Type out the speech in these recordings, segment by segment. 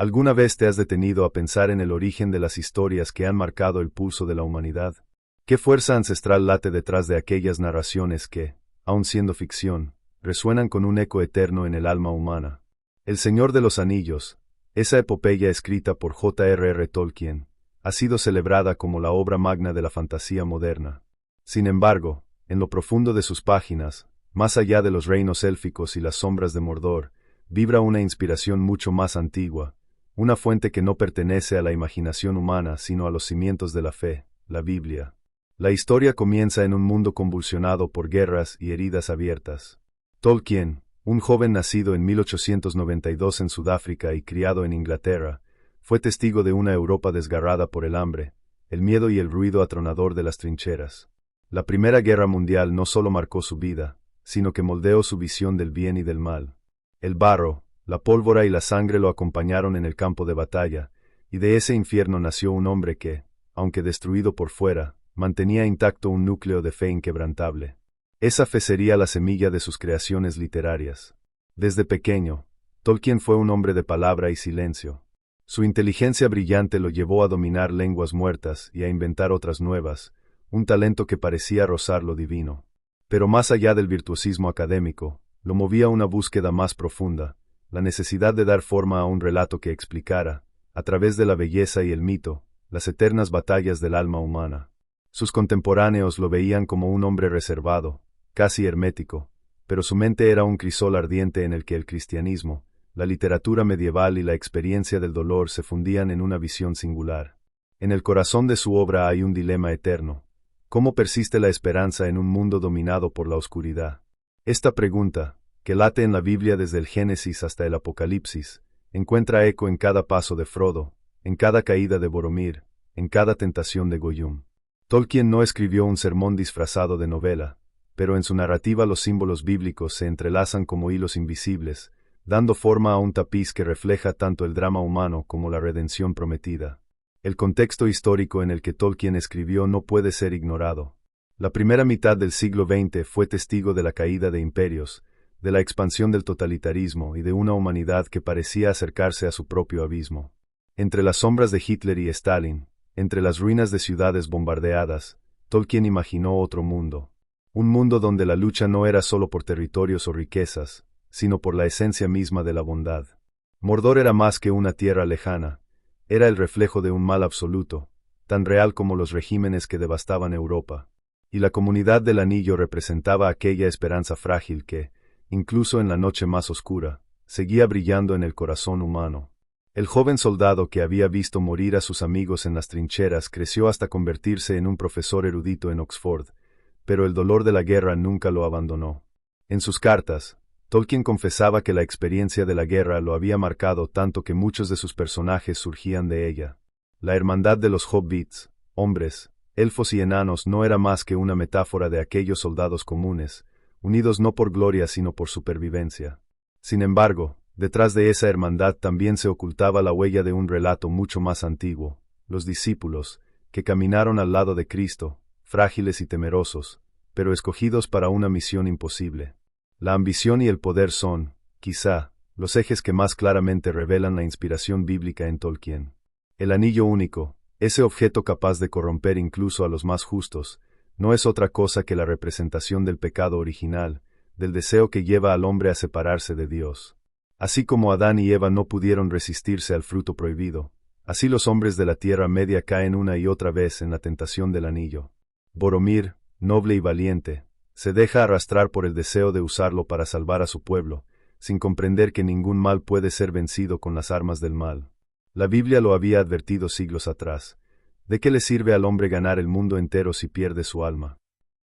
¿Alguna vez te has detenido a pensar en el origen de las historias que han marcado el pulso de la humanidad? ¿Qué fuerza ancestral late detrás de aquellas narraciones que, aun siendo ficción, resuenan con un eco eterno en el alma humana? El Señor de los Anillos, esa epopeya escrita por J.R.R. Tolkien, ha sido celebrada como la obra magna de la fantasía moderna. Sin embargo, en lo profundo de sus páginas, más allá de los reinos élficos y las sombras de Mordor, vibra una inspiración mucho más antigua, una fuente que no pertenece a la imaginación humana sino a los cimientos de la fe, la Biblia. La historia comienza en un mundo convulsionado por guerras y heridas abiertas. Tolkien, un joven nacido en 1892 en Sudáfrica y criado en Inglaterra, fue testigo de una Europa desgarrada por el hambre, el miedo y el ruido atronador de las trincheras. La Primera Guerra Mundial no solo marcó su vida, sino que moldeó su visión del bien y del mal. El barro, la pólvora y la sangre lo acompañaron en el campo de batalla, y de ese infierno nació un hombre que, aunque destruido por fuera, mantenía intacto un núcleo de fe inquebrantable. Esa fe sería la semilla de sus creaciones literarias. Desde pequeño, Tolkien fue un hombre de palabra y silencio. Su inteligencia brillante lo llevó a dominar lenguas muertas y a inventar otras nuevas, un talento que parecía rozar lo divino. Pero más allá del virtuosismo académico, lo movía una búsqueda más profunda, la necesidad de dar forma a un relato que explicara, a través de la belleza y el mito, las eternas batallas del alma humana. Sus contemporáneos lo veían como un hombre reservado, casi hermético, pero su mente era un crisol ardiente en el que el cristianismo, la literatura medieval y la experiencia del dolor se fundían en una visión singular. En el corazón de su obra hay un dilema eterno. ¿Cómo persiste la esperanza en un mundo dominado por la oscuridad? Esta pregunta, que late en la Biblia desde el Génesis hasta el Apocalipsis, encuentra eco en cada paso de Frodo, en cada caída de Boromir, en cada tentación de Gollum. Tolkien no escribió un sermón disfrazado de novela, pero en su narrativa los símbolos bíblicos se entrelazan como hilos invisibles, dando forma a un tapiz que refleja tanto el drama humano como la redención prometida. El contexto histórico en el que Tolkien escribió no puede ser ignorado. La primera mitad del siglo XX fue testigo de la caída de imperios, de la expansión del totalitarismo y de una humanidad que parecía acercarse a su propio abismo. Entre las sombras de Hitler y Stalin, entre las ruinas de ciudades bombardeadas, Tolkien imaginó otro mundo. Un mundo donde la lucha no era solo por territorios o riquezas, sino por la esencia misma de la bondad. Mordor era más que una tierra lejana, era el reflejo de un mal absoluto, tan real como los regímenes que devastaban Europa. Y la comunidad del Anillo representaba aquella esperanza frágil que, incluso en la noche más oscura, seguía brillando en el corazón humano. El joven soldado que había visto morir a sus amigos en las trincheras creció hasta convertirse en un profesor erudito en Oxford, pero el dolor de la guerra nunca lo abandonó. En sus cartas, Tolkien confesaba que la experiencia de la guerra lo había marcado tanto que muchos de sus personajes surgían de ella. La hermandad de los hobbits, hombres, elfos y enanos no era más que una metáfora de aquellos soldados comunes, unidos no por gloria sino por supervivencia. Sin embargo, detrás de esa hermandad también se ocultaba la huella de un relato mucho más antiguo, los discípulos, que caminaron al lado de Cristo, frágiles y temerosos, pero escogidos para una misión imposible. La ambición y el poder son, quizá, los ejes que más claramente revelan la inspiración bíblica en Tolkien. El anillo único, ese objeto capaz de corromper incluso a los más justos, no es otra cosa que la representación del pecado original, del deseo que lleva al hombre a separarse de Dios. Así como Adán y Eva no pudieron resistirse al fruto prohibido, así los hombres de la Tierra Media caen una y otra vez en la tentación del anillo. Boromir, noble y valiente, se deja arrastrar por el deseo de usarlo para salvar a su pueblo, sin comprender que ningún mal puede ser vencido con las armas del mal. La Biblia lo había advertido siglos atrás. ¿De qué le sirve al hombre ganar el mundo entero si pierde su alma?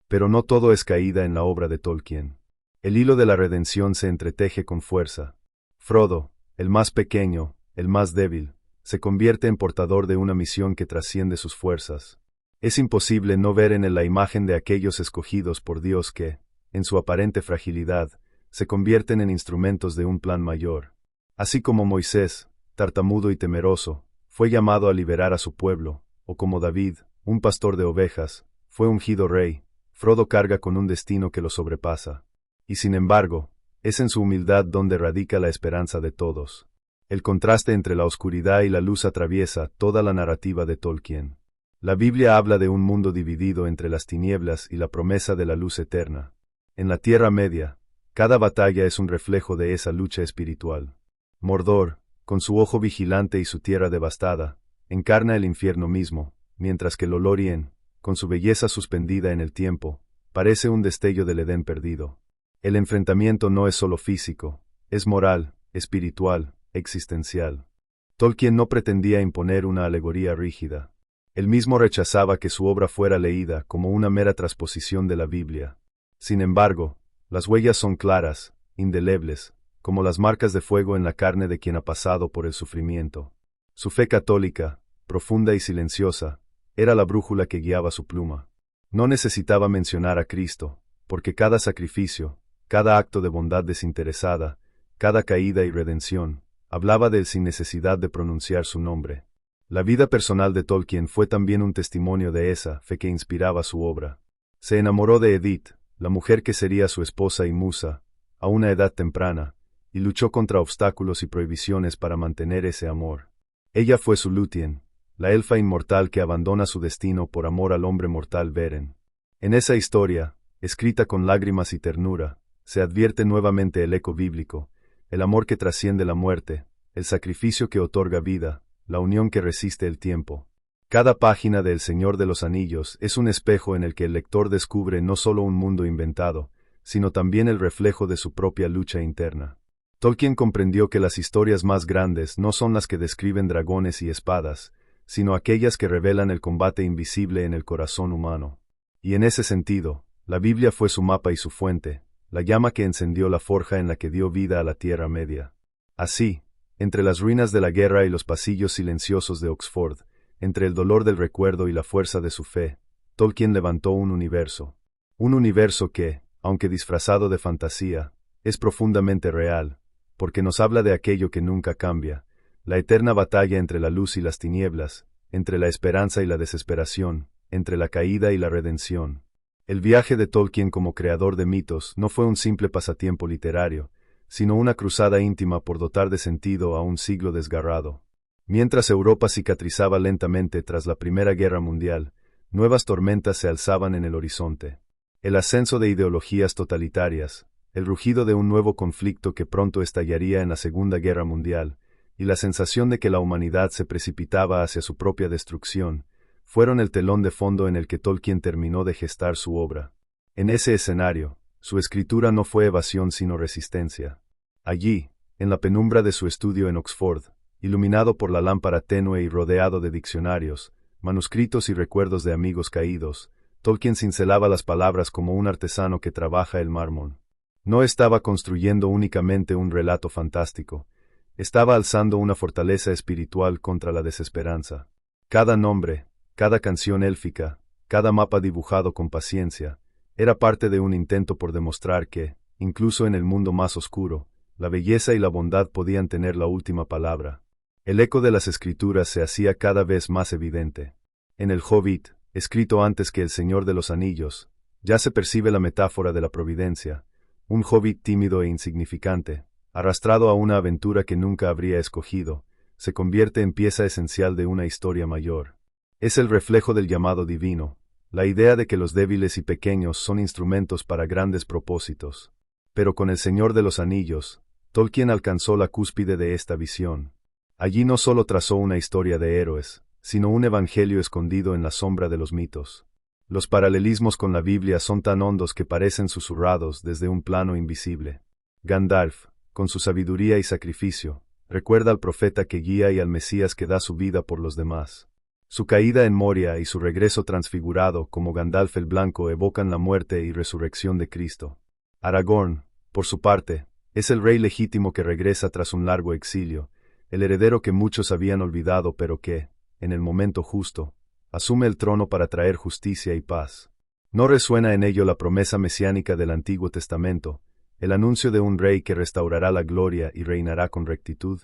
Pero no todo es caída en la obra de Tolkien. El hilo de la redención se entreteje con fuerza. Frodo, el más pequeño, el más débil, se convierte en portador de una misión que trasciende sus fuerzas. Es imposible no ver en él la imagen de aquellos escogidos por Dios que, en su aparente fragilidad, se convierten en instrumentos de un plan mayor. Así como Moisés, tartamudo y temeroso, fue llamado a liberar a su pueblo, o como David, un pastor de ovejas, fue ungido rey, Frodo carga con un destino que lo sobrepasa. Y sin embargo, es en su humildad donde radica la esperanza de todos. El contraste entre la oscuridad y la luz atraviesa toda la narrativa de Tolkien. La Biblia habla de un mundo dividido entre las tinieblas y la promesa de la luz eterna. En la Tierra Media, cada batalla es un reflejo de esa lucha espiritual. Mordor, con su ojo vigilante y su tierra devastada, encarna el infierno mismo, mientras que Lothlórien, con su belleza suspendida en el tiempo, parece un destello del Edén perdido. El enfrentamiento no es solo físico, es moral, espiritual, existencial. Tolkien no pretendía imponer una alegoría rígida. Él mismo rechazaba que su obra fuera leída como una mera transposición de la Biblia. Sin embargo, las huellas son claras, indelebles, como las marcas de fuego en la carne de quien ha pasado por el sufrimiento. Su fe católica, profunda y silenciosa, era la brújula que guiaba su pluma. No necesitaba mencionar a Cristo, porque cada sacrificio, cada acto de bondad desinteresada, cada caída y redención, hablaba de él sin necesidad de pronunciar su nombre. La vida personal de Tolkien fue también un testimonio de esa fe que inspiraba su obra. Se enamoró de Edith, la mujer que sería su esposa y musa, a una edad temprana, y luchó contra obstáculos y prohibiciones para mantener ese amor. Ella fue su Lúthien, la elfa inmortal que abandona su destino por amor al hombre mortal Beren. En esa historia, escrita con lágrimas y ternura, se advierte nuevamente el eco bíblico, el amor que trasciende la muerte, el sacrificio que otorga vida, la unión que resiste el tiempo. Cada página de El Señor de los Anillos es un espejo en el que el lector descubre no solo un mundo inventado, sino también el reflejo de su propia lucha interna. Tolkien comprendió que las historias más grandes no son las que describen dragones y espadas, sino aquellas que revelan el combate invisible en el corazón humano. Y en ese sentido, la Biblia fue su mapa y su fuente, la llama que encendió la forja en la que dio vida a la Tierra Media. Así, entre las ruinas de la guerra y los pasillos silenciosos de Oxford, entre el dolor del recuerdo y la fuerza de su fe, Tolkien levantó un universo. Un universo que, aunque disfrazado de fantasía, es profundamente real, porque nos habla de aquello que nunca cambia, la eterna batalla entre la luz y las tinieblas, entre la esperanza y la desesperación, entre la caída y la redención. El viaje de Tolkien como creador de mitos no fue un simple pasatiempo literario, sino una cruzada íntima por dotar de sentido a un siglo desgarrado. Mientras Europa cicatrizaba lentamente tras la Primera Guerra Mundial, nuevas tormentas se alzaban en el horizonte. El ascenso de ideologías totalitarias, el rugido de un nuevo conflicto que pronto estallaría en la Segunda Guerra Mundial, y la sensación de que la humanidad se precipitaba hacia su propia destrucción, fueron el telón de fondo en el que Tolkien terminó de gestar su obra. En ese escenario, su escritura no fue evasión sino resistencia. Allí, en la penumbra de su estudio en Oxford, iluminado por la lámpara tenue y rodeado de diccionarios, manuscritos y recuerdos de amigos caídos, Tolkien cincelaba las palabras como un artesano que trabaja el mármol. No estaba construyendo únicamente un relato fantástico, estaba alzando una fortaleza espiritual contra la desesperanza. Cada nombre, cada canción élfica, cada mapa dibujado con paciencia, era parte de un intento por demostrar que, incluso en el mundo más oscuro, la belleza y la bondad podían tener la última palabra. El eco de las escrituras se hacía cada vez más evidente. En El Hobbit, escrito antes que El Señor de los Anillos, ya se percibe la metáfora de la providencia, un hobbit tímido e insignificante, arrastrado a una aventura que nunca habría escogido, se convierte en pieza esencial de una historia mayor. Es el reflejo del llamado divino, la idea de que los débiles y pequeños son instrumentos para grandes propósitos. Pero con El Señor de los Anillos, Tolkien alcanzó la cúspide de esta visión. Allí no solo trazó una historia de héroes, sino un evangelio escondido en la sombra de los mitos. Los paralelismos con la Biblia son tan hondos que parecen susurrados desde un plano invisible. Gandalf, con su sabiduría y sacrificio, recuerda al profeta que guía y al Mesías que da su vida por los demás. Su caída en Moria y su regreso transfigurado como Gandalf el Blanco evocan la muerte y resurrección de Cristo. Aragorn, por su parte, es el rey legítimo que regresa tras un largo exilio, el heredero que muchos habían olvidado pero que, en el momento justo, asume el trono para traer justicia y paz. No resuena en ello la promesa mesiánica del Antiguo Testamento, el anuncio de un rey que restaurará la gloria y reinará con rectitud.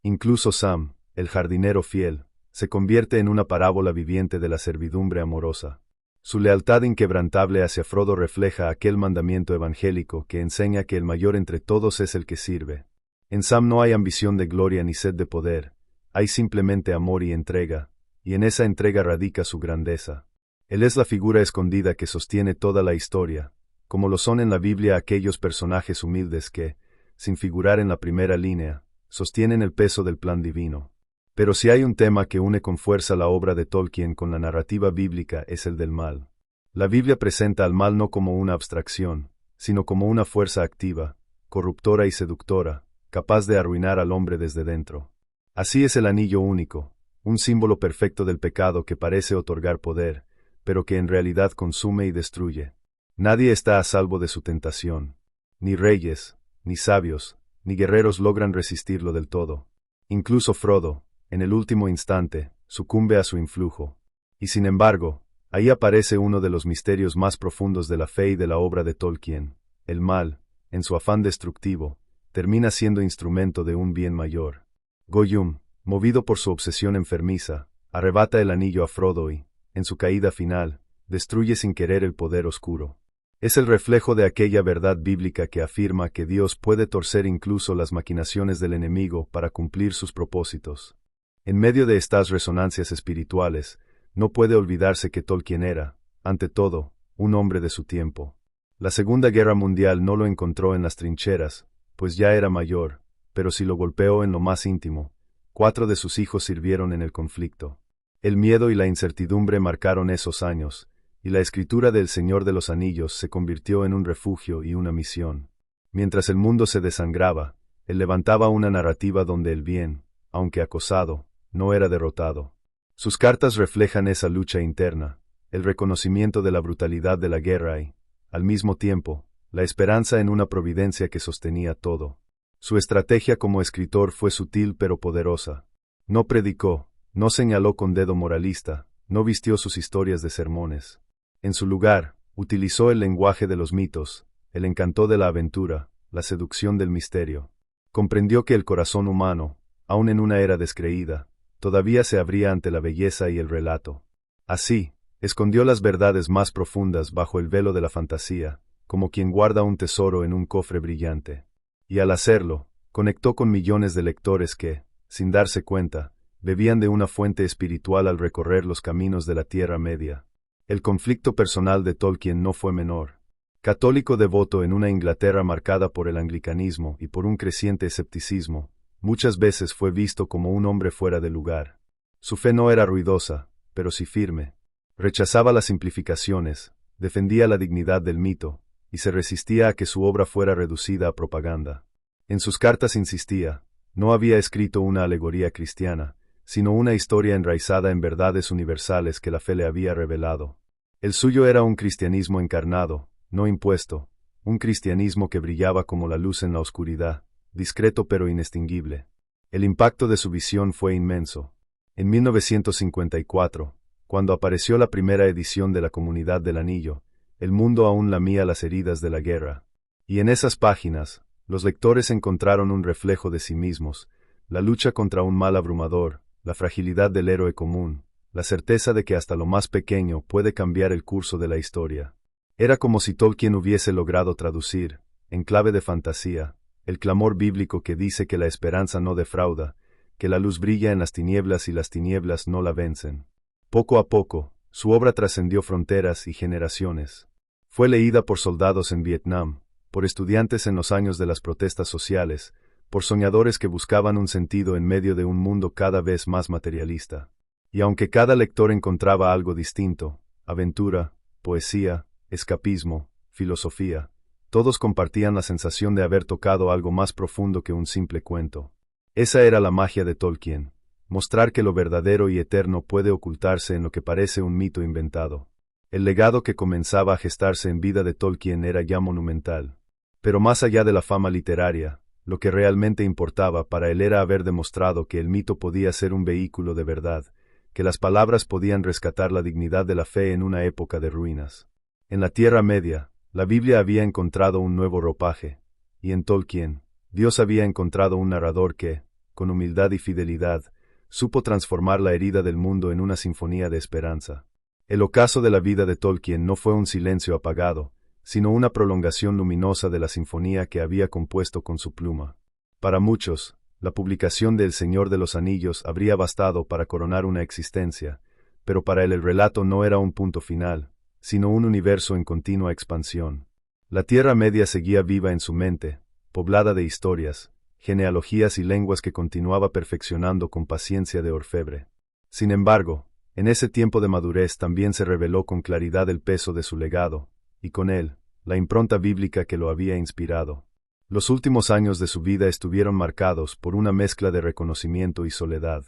Incluso Sam, el jardinero fiel, se convierte en una parábola viviente de la servidumbre amorosa. Su lealtad inquebrantable hacia Frodo refleja aquel mandamiento evangélico que enseña que el mayor entre todos es el que sirve. En Sam no hay ambición de gloria ni sed de poder, hay simplemente amor y entrega, y en esa entrega radica su grandeza. Él es la figura escondida que sostiene toda la historia, como lo son en la Biblia aquellos personajes humildes que, sin figurar en la primera línea, sostienen el peso del plan divino. Pero si hay un tema que une con fuerza la obra de Tolkien con la narrativa bíblica es el del mal. La Biblia presenta al mal no como una abstracción, sino como una fuerza activa, corruptora y seductora, capaz de arruinar al hombre desde dentro. Así es el anillo único, un símbolo perfecto del pecado que parece otorgar poder, pero que en realidad consume y destruye. Nadie está a salvo de su tentación. Ni reyes, ni sabios, ni guerreros logran resistirlo del todo. Incluso Frodo, en el último instante, sucumbe a su influjo. Y sin embargo, ahí aparece uno de los misterios más profundos de la fe y de la obra de Tolkien. El mal, en su afán destructivo, termina siendo instrumento de un bien mayor. Gollum, movido por su obsesión enfermiza, arrebata el anillo a Frodo y, en su caída final, destruye sin querer el poder oscuro. Es el reflejo de aquella verdad bíblica que afirma que Dios puede torcer incluso las maquinaciones del enemigo para cumplir sus propósitos. En medio de estas resonancias espirituales, no puede olvidarse que Tolkien era, ante todo, un hombre de su tiempo. La Segunda Guerra Mundial no lo encontró en las trincheras, pues ya era mayor, pero sí lo golpeó en lo más íntimo. 4 de sus hijos sirvieron en el conflicto. El miedo y la incertidumbre marcaron esos años, y la escritura del Señor de los Anillos se convirtió en un refugio y una misión. Mientras el mundo se desangraba, él levantaba una narrativa donde el bien, aunque acosado, no era derrotado. Sus cartas reflejan esa lucha interna, el reconocimiento de la brutalidad de la guerra y, al mismo tiempo, la esperanza en una providencia que sostenía todo. Su estrategia como escritor fue sutil pero poderosa. No predicó, no señaló con dedo moralista, no vistió sus historias de sermones. En su lugar, utilizó el lenguaje de los mitos, el encanto de la aventura, la seducción del misterio. Comprendió que el corazón humano, aun en una era descreída, todavía se abría ante la belleza y el relato. Así, escondió las verdades más profundas bajo el velo de la fantasía, como quien guarda un tesoro en un cofre brillante. Y al hacerlo, conectó con millones de lectores que, sin darse cuenta, bebían de una fuente espiritual al recorrer los caminos de la Tierra Media. El conflicto personal de Tolkien no fue menor. Católico devoto en una Inglaterra marcada por el anglicanismo y por un creciente escepticismo, muchas veces fue visto como un hombre fuera de lugar. Su fe no era ruidosa, pero sí firme. Rechazaba las simplificaciones, defendía la dignidad del mito, y se resistía a que su obra fuera reducida a propaganda. En sus cartas insistía, no había escrito una alegoría cristiana, sino una historia enraizada en verdades universales que la fe le había revelado. El suyo era un cristianismo encarnado, no impuesto, un cristianismo que brillaba como la luz en la oscuridad, discreto pero inextinguible. El impacto de su visión fue inmenso. En 1954, cuando apareció la primera edición de la Comunidad del Anillo, el mundo aún lamía las heridas de la guerra. Y en esas páginas, los lectores encontraron un reflejo de sí mismos, la lucha contra un mal abrumador, la fragilidad del héroe común, la certeza de que hasta lo más pequeño puede cambiar el curso de la historia. Era como si Tolkien hubiese logrado traducir, en clave de fantasía, el clamor bíblico que dice que la esperanza no defrauda, que la luz brilla en las tinieblas y las tinieblas no la vencen. Poco a poco, su obra trascendió fronteras y generaciones. Fue leída por soldados en Vietnam, por estudiantes en los años de las protestas sociales, por soñadores que buscaban un sentido en medio de un mundo cada vez más materialista. Y aunque cada lector encontraba algo distinto, aventura, poesía, escapismo, filosofía, todos compartían la sensación de haber tocado algo más profundo que un simple cuento. Esa era la magia de Tolkien, mostrar que lo verdadero y eterno puede ocultarse en lo que parece un mito inventado. El legado que comenzaba a gestarse en vida de Tolkien era ya monumental. Pero más allá de la fama literaria, lo que realmente importaba para él era haber demostrado que el mito podía ser un vehículo de verdad, que las palabras podían rescatar la dignidad de la fe en una época de ruinas. En la Tierra Media, la Biblia había encontrado un nuevo ropaje, y en Tolkien, Dios había encontrado un narrador que, con humildad y fidelidad, supo transformar la herida del mundo en una sinfonía de esperanza. El ocaso de la vida de Tolkien no fue un silencio apagado, sino una prolongación luminosa de la sinfonía que había compuesto con su pluma. Para muchos, la publicación de El Señor de los Anillos habría bastado para coronar una existencia, pero para él el relato no era un punto final, sino un universo en continua expansión. La Tierra Media seguía viva en su mente, poblada de historias, genealogías y lenguas que continuaba perfeccionando con paciencia de orfebre. Sin embargo, en ese tiempo de madurez también se reveló con claridad el peso de su legado, y con él, la impronta bíblica que lo había inspirado. Los últimos años de su vida estuvieron marcados por una mezcla de reconocimiento y soledad.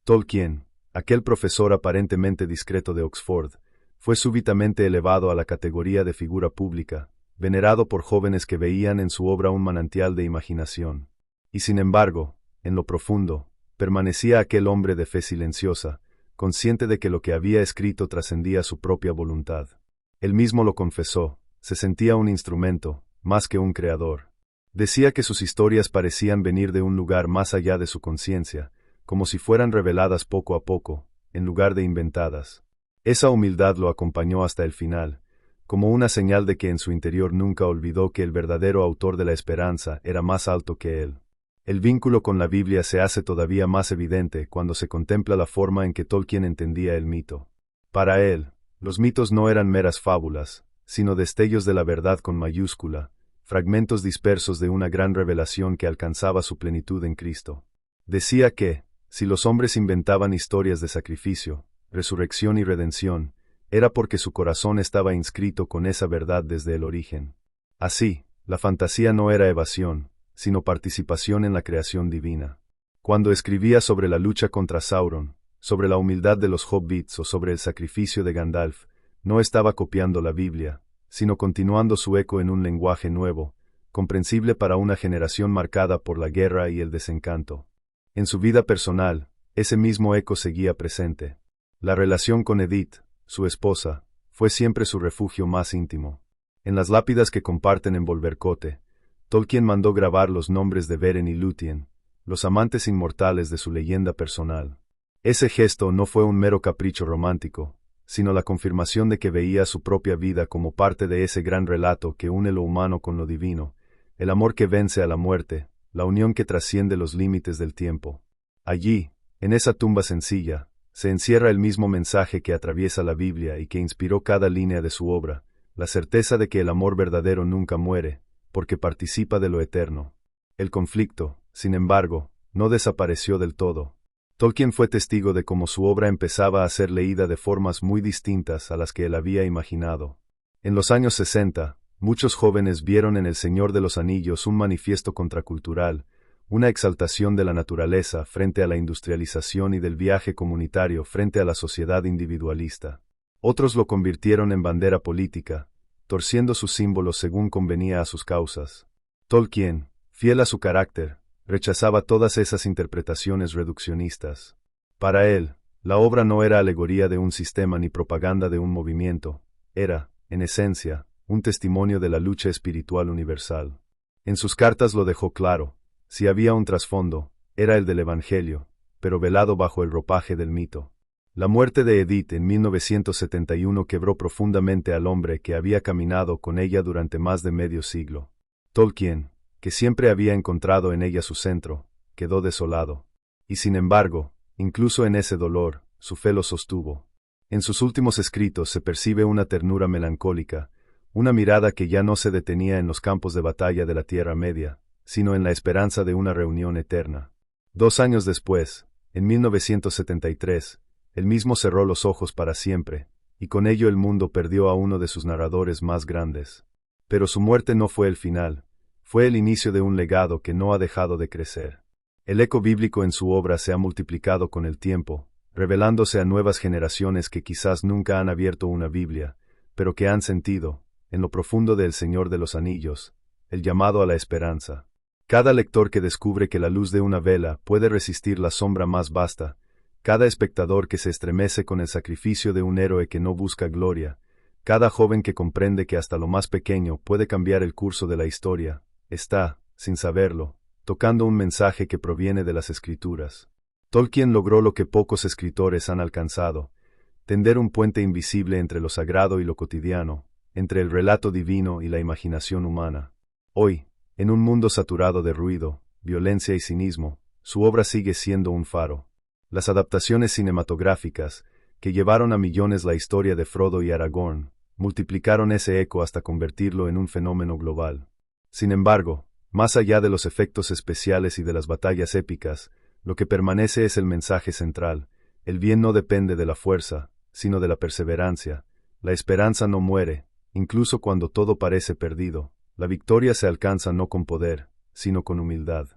Tolkien, aquel profesor aparentemente discreto de Oxford, fue súbitamente elevado a la categoría de figura pública, venerado por jóvenes que veían en su obra un manantial de imaginación. Y sin embargo, en lo profundo, permanecía aquel hombre de fe silenciosa, consciente de que lo que había escrito trascendía su propia voluntad. Él mismo lo confesó, se sentía un instrumento, más que un creador. Decía que sus historias parecían venir de un lugar más allá de su conciencia, como si fueran reveladas poco a poco, en lugar de inventadas. Esa humildad lo acompañó hasta el final, como una señal de que en su interior nunca olvidó que el verdadero autor de la esperanza era más alto que él. El vínculo con la Biblia se hace todavía más evidente cuando se contempla la forma en que Tolkien entendía el mito. Para él, los mitos no eran meras fábulas, sino destellos de la verdad con mayúscula, fragmentos dispersos de una gran revelación que alcanzaba su plenitud en Cristo. Decía que, si los hombres inventaban historias de sacrificio, resurrección y redención, era porque su corazón estaba inscrito con esa verdad desde el origen. Así, la fantasía no era evasión, sino participación en la creación divina. Cuando escribía sobre la lucha contra Sauron, sobre la humildad de los hobbits o sobre el sacrificio de Gandalf, no estaba copiando la Biblia, sino continuando su eco en un lenguaje nuevo, comprensible para una generación marcada por la guerra y el desencanto. En su vida personal, ese mismo eco seguía presente. La relación con Edith, su esposa, fue siempre su refugio más íntimo. En las lápidas que comparten en Volvercote, Tolkien mandó grabar los nombres de Beren y Lúthien, los amantes inmortales de su leyenda personal. Ese gesto no fue un mero capricho romántico, sino la confirmación de que veía su propia vida como parte de ese gran relato que une lo humano con lo divino, el amor que vence a la muerte, la unión que trasciende los límites del tiempo. Allí, en esa tumba sencilla, se encierra el mismo mensaje que atraviesa la Biblia y que inspiró cada línea de su obra, la certeza de que el amor verdadero nunca muere, porque participa de lo eterno. El conflicto, sin embargo, no desapareció del todo. Tolkien fue testigo de cómo su obra empezaba a ser leída de formas muy distintas a las que él había imaginado. En los años 60, muchos jóvenes vieron en El Señor de los Anillos un manifiesto contracultural, una exaltación de la naturaleza frente a la industrialización y del viaje comunitario frente a la sociedad individualista. Otros lo convirtieron en bandera política, torciendo sus símbolos según convenía a sus causas. Tolkien, fiel a su carácter, rechazaba todas esas interpretaciones reduccionistas. Para él, la obra no era alegoría de un sistema ni propaganda de un movimiento, era, en esencia, un testimonio de la lucha espiritual universal. En sus cartas lo dejó claro, si había un trasfondo, era el del Evangelio, pero velado bajo el ropaje del mito. La muerte de Edith en 1971 quebró profundamente al hombre que había caminado con ella durante más de medio siglo. Tolkien, que siempre había encontrado en ella su centro, quedó desolado. Y sin embargo, incluso en ese dolor, su fe lo sostuvo. En sus últimos escritos se percibe una ternura melancólica, una mirada que ya no se detenía en los campos de batalla de la Tierra Media, sino en la esperanza de una reunión eterna. 2 años después, en 1973, él mismo cerró los ojos para siempre, y con ello el mundo perdió a uno de sus narradores más grandes. Pero su muerte no fue el final, fue el inicio de un legado que no ha dejado de crecer. El eco bíblico en su obra se ha multiplicado con el tiempo, revelándose a nuevas generaciones que quizás nunca han abierto una Biblia, pero que han sentido, en lo profundo de El Señor de los Anillos, el llamado a la esperanza. Cada lector que descubre que la luz de una vela puede resistir la sombra más vasta, cada espectador que se estremece con el sacrificio de un héroe que no busca gloria, cada joven que comprende que hasta lo más pequeño puede cambiar el curso de la historia, está, sin saberlo, tocando un mensaje que proviene de las Escrituras. Tolkien logró lo que pocos escritores han alcanzado, tender un puente invisible entre lo sagrado y lo cotidiano, entre el relato divino y la imaginación humana. Hoy, en un mundo saturado de ruido, violencia y cinismo, su obra sigue siendo un faro. Las adaptaciones cinematográficas, que llevaron a millones la historia de Frodo y Aragorn, multiplicaron ese eco hasta convertirlo en un fenómeno global. Sin embargo, más allá de los efectos especiales y de las batallas épicas, lo que permanece es el mensaje central: el bien no depende de la fuerza, sino de la perseverancia. La esperanza no muere, incluso cuando todo parece perdido. La victoria se alcanza no con poder, sino con humildad.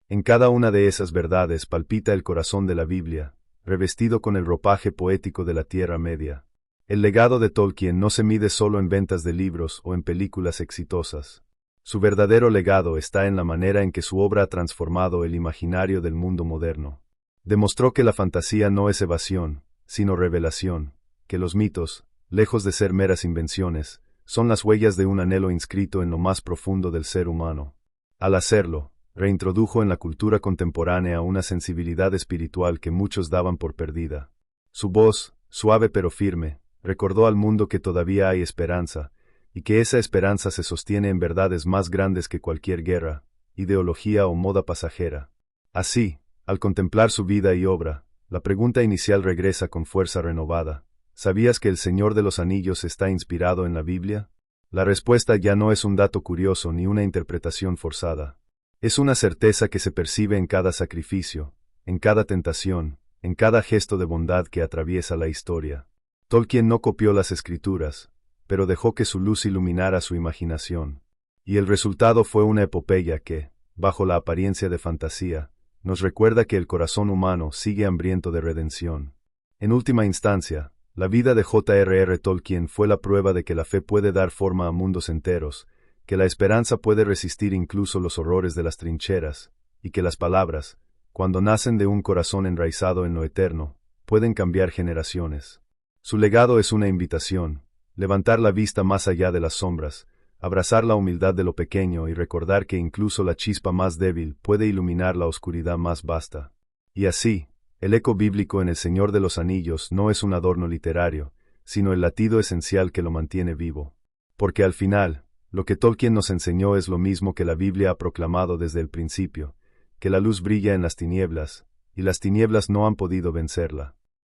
En cada una de esas verdades palpita el corazón de la Biblia, revestido con el ropaje poético de la Tierra Media. El legado de Tolkien no se mide solo en ventas de libros o en películas exitosas. Su verdadero legado está en la manera en que su obra ha transformado el imaginario del mundo moderno. Demostró que la fantasía no es evasión, sino revelación, que los mitos, lejos de ser meras invenciones, son las huellas de un anhelo inscrito en lo más profundo del ser humano. Al hacerlo, reintrodujo en la cultura contemporánea una sensibilidad espiritual que muchos daban por perdida. Su voz, suave pero firme, recordó al mundo que todavía hay esperanza, y que esa esperanza se sostiene en verdades más grandes que cualquier guerra, ideología o moda pasajera. Así, al contemplar su vida y obra, la pregunta inicial regresa con fuerza renovada: ¿sabías que El Señor de los Anillos está inspirado en la Biblia? La respuesta ya no es un dato curioso ni una interpretación forzada. Es una certeza que se percibe en cada sacrificio, en cada tentación, en cada gesto de bondad que atraviesa la historia. Tolkien no copió las escrituras, pero dejó que su luz iluminara su imaginación. Y el resultado fue una epopeya que, bajo la apariencia de fantasía, nos recuerda que el corazón humano sigue hambriento de redención. En última instancia, la vida de J.R.R. Tolkien fue la prueba de que la fe puede dar forma a mundos enteros, que la esperanza puede resistir incluso los horrores de las trincheras, y que las palabras, cuando nacen de un corazón enraizado en lo eterno, pueden cambiar generaciones. Su legado es una invitación: levantar la vista más allá de las sombras, abrazar la humildad de lo pequeño y recordar que incluso la chispa más débil puede iluminar la oscuridad más vasta. Y así, el eco bíblico en El Señor de los Anillos no es un adorno literario, sino el latido esencial que lo mantiene vivo. Porque al final, lo que Tolkien nos enseñó es lo mismo que la Biblia ha proclamado desde el principio: que la luz brilla en las tinieblas, y las tinieblas no han podido vencerla.